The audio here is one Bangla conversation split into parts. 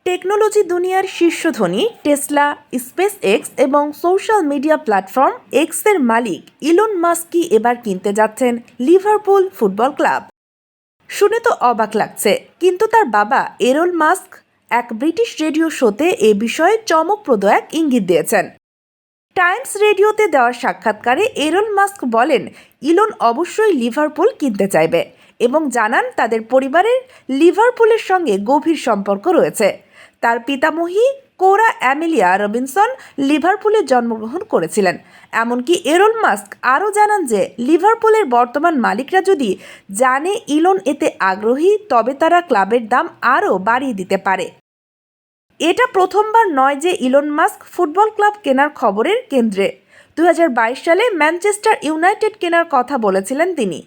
টেকনোলজি দুনিয়ার শীর্ষধনী টেসলা, স্পেস এক্স এবং সোশ্যাল মিডিয়া প্ল্যাটফর্ম এক্সের মালিক ইলন মাস্কই এবার কিনতে যাচ্ছেন লিভারপুল ফুটবল ক্লাব। শুনে তো অবাক লাগছে, কিন্তু তার বাবা এরল মাস্ক এক ব্রিটিশ রেডিও শোতে এ বিষয়ে চমকপ্রদ এক ইঙ্গিত দিয়েছেন। টাইমস রেডিওতে দেওয়া সাক্ষাৎকারে এরল মাস্ক বলেন ইলন অবশ্যই লিভারপুল কিনতে চাইবে এবং জানান তাদের পরিবারের লিভারপুলের সঙ্গে গভীর সম্পর্ক রয়েছে। তার পিতামহী কোরা অ্যামেলিয়া রবিনসন লিভারপুলে জন্মগ্রহণ করেছিলেন। এমনকি এরল মাস্ক আরও জানান যে লিভারপুলের বর্তমান মালিকরা যদি জানে ইলন এতে আগ্রহী, তবে তারা ক্লাবের দাম আরও বাড়িয়ে দিতে পারে। এটা প্রথমবার নয় যে ইলন মাস্ক ফুটবল ক্লাব কেনার খবরের কেন্দ্রে। 2022 সালে ম্যানচেস্টার ইউনাইটেড কেনার কথা বলেছিলেন তিনি,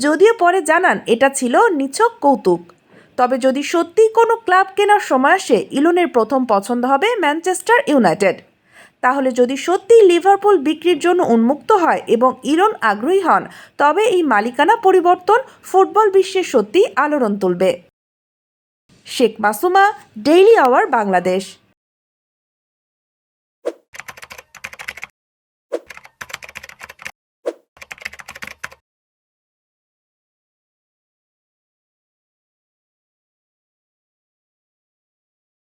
যদিও পরে জানান এটা ছিল নিছক কৌতুক। তবে যদি সত্যিই কোনো ক্লাব কেনার সময় আসে, ইলনের প্রথম পছন্দ হবে ম্যানচেস্টার ইউনাইটেড। তাহলে যদি সত্যিই লিভারপুল বিক্রির জন্য উন্মুক্ত হয় এবং ইলন আগ্রহী হন, তবে এই মালিকানা পরিবর্তন ফুটবল বিশ্বে সত্যিই আলোড়ন তুলবে। Sheikh Masuma, daily our Bangladesh.